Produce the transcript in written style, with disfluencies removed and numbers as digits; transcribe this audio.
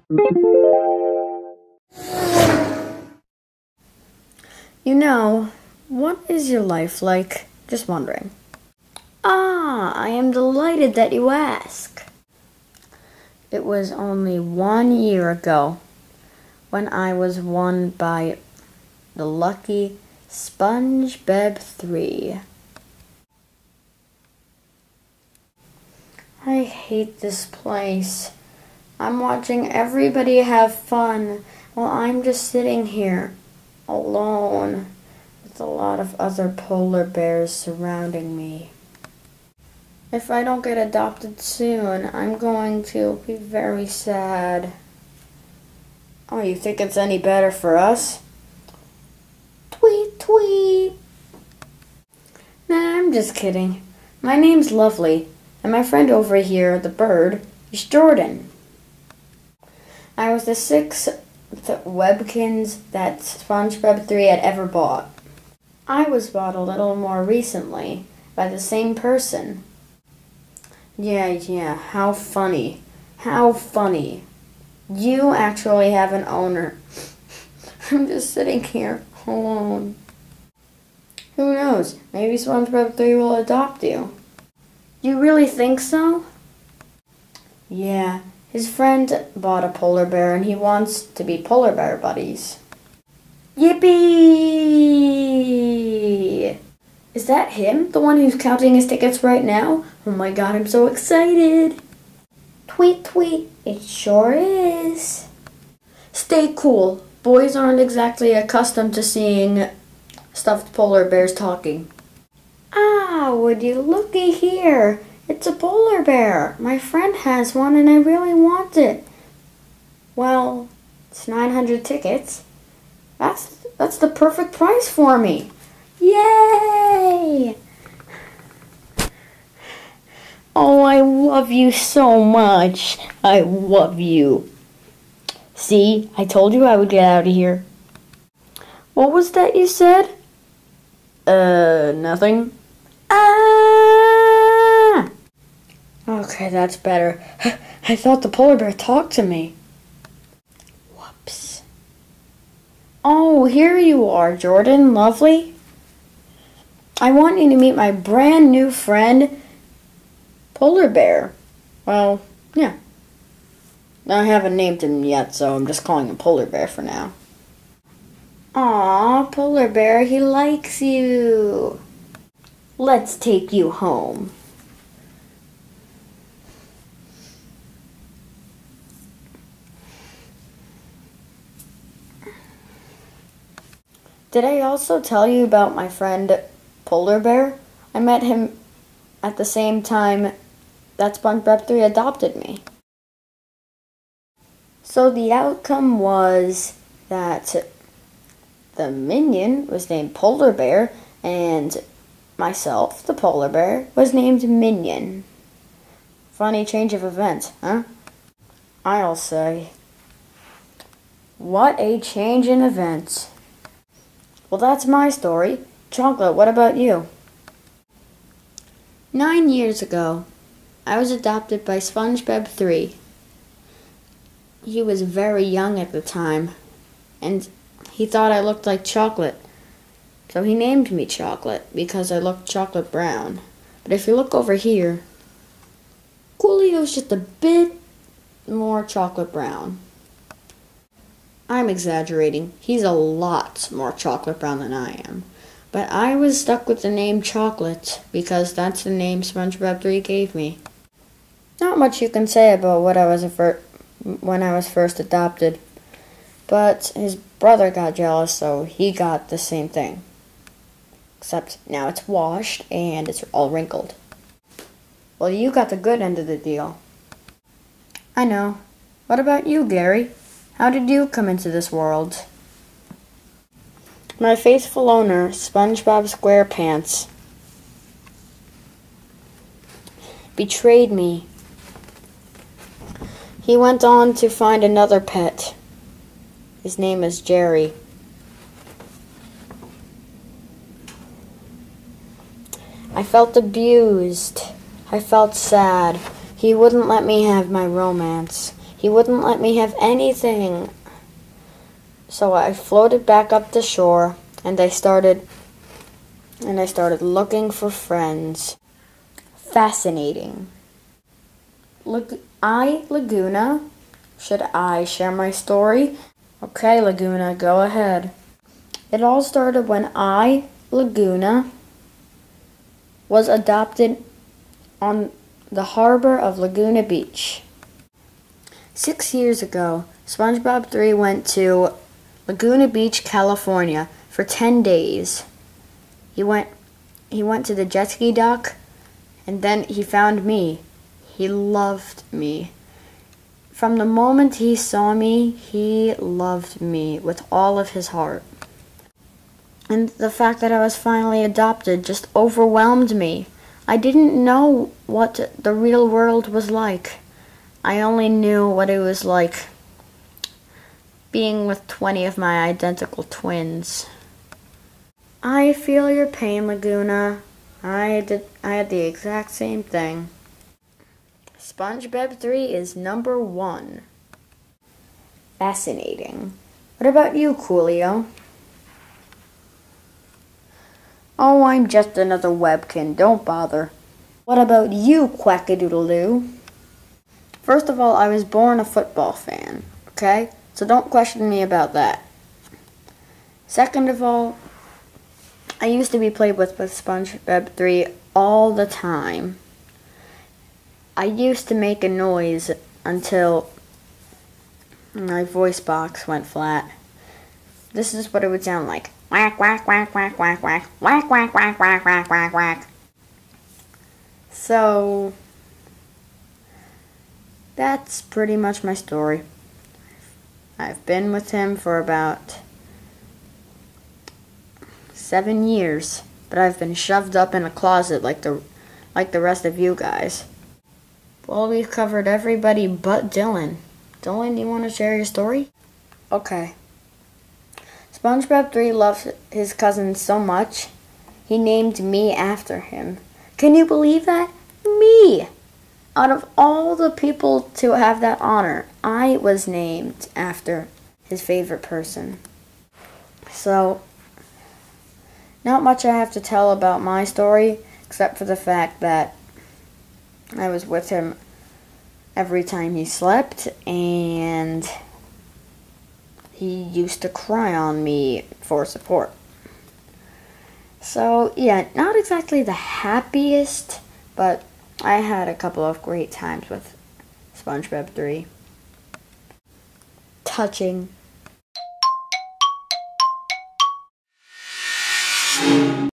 You know, what is your life like? Just wondering. Ah, I am delighted that you ask. It was only 1 year ago when I was won by the lucky SpongeBob 3. I hate this place. I'm watching everybody have fun while I'm just sitting here alone with a lot of other polar bears surrounding me. If I don't get adopted soon, I'm going to be very sad. Oh, you think it's any better for us? Tweet, tweet. Nah, I'm just kidding. My name's Lovely, and my friend over here, the bird, is Jordan. I was the 6th Webkins that SpongeBob 3 had ever bought. I was bought a little more recently by the same person. Yeah, how funny. How funny. You actually have an owner. I'm just sitting here alone. Who knows? Maybe SpongeBob 3 will adopt you. You really think so? Yeah, his friend bought a polar bear and he wants to be polar bear buddies. Yippee! Is that him? The one who's counting his tickets right now? Oh my god, I'm so excited! Tweet, tweet. It sure is. Stay cool. Boys aren't exactly accustomed to seeing stuffed polar bears talking. Ah, would you looky here? It's a polar bear. My friend has one and I really want it. Well, it's 900 tickets. That's the perfect price for me. Yay! Oh, I love you so much. I love you. See, I told you I would get out of here. What was that you said? Nothing. Ah! Okay, that's better. I thought the polar bear talked to me. Whoops. Oh, here you are, Jordan. Lovely. I want you to meet my brand new friend, Polar Bear. Well, yeah. I haven't named him yet, so I'm just calling him Polar Bear for now. Aw, Polar Bear, he likes you. Let's take you home. Did I also tell you about my friend Polar Bear? I met him at the same time that SpongeBob 3 adopted me. So the outcome was that the Minion was named Polar Bear and myself, the Polar Bear, was named Minion. Funny change of events, huh? I'll say. What a change in events. Well, that's my story. Chocolate, what about you? 9 years ago, I was adopted by SpongeBob 3. He was very young at the time, and he thought I looked like chocolate. So he named me Chocolate because I looked chocolate brown. But if you look over here, Coolio's just a bit more chocolate brown. I'm exaggerating. He's a lot more chocolate brown than I am. But I was stuck with the name Chocolate because that's the name SpongeBob 3 gave me. Not much you can say about when I was first adopted. But his brother got jealous, so he got the same thing. Except now it's washed and it's all wrinkled. Well, you got the good end of the deal. I know. What about you, Gary? How did you come into this world? My faithful owner, SpongeBob SquarePants, betrayed me. He went on to find another pet. His name is Jerry. I felt abused. I felt sad. He wouldn't let me have my romance. He He wouldn't let me have anything. So I floated back up the shore, and I started looking for friends. Fascinating. Laguna, should I share my story? Okay, Laguna, go ahead. It all started when Laguna, was adopted on the harbor of Laguna Beach. 6 years ago, SpongeBob 3 went to Laguna Beach, California for 10 days. He went to the jet ski dock, and then he found me. He loved me. From the moment he saw me, he loved me with all of his heart. And the fact that I was finally adopted just overwhelmed me. I didn't know what the real world was like. I only knew what it was like being with 20 of my identical twins. I feel your pain, Laguna. I had the exact same thing. SpongeBob 3 is number 1. Fascinating. What about you, Coolio? Oh, I'm just another webkin. Don't bother. What about you, Quackadoodle-Doo? First of all, I was born a football fan, okay? So don't question me about that. Second of all, I used to be played with SpongeBob 3 all the time. I used to make a noise until my voice box went flat. This is what it would sound like. Whack, whack, whack, whack, whack, whack, whack, whack, whack, whack, whack, whack, whack. So, that's pretty much my story. I've been with him for about 7 years, but I've been shoved up in a closet like the rest of you guys. Well, we've covered everybody but Dylan. Dylan, you want to share your story? Okay. SpongeBob 3 loves his cousin so much, he named me after him. Can you believe that? Me! Out of all the people to have that honor, I was named after his favorite person. So, not much I have to tell about my story, except for the fact that I was with him every time he slept, and he used to cry on me for support. So, yeah, not exactly the happiest, but I had a couple of great times with SpongeBob 3. Touching.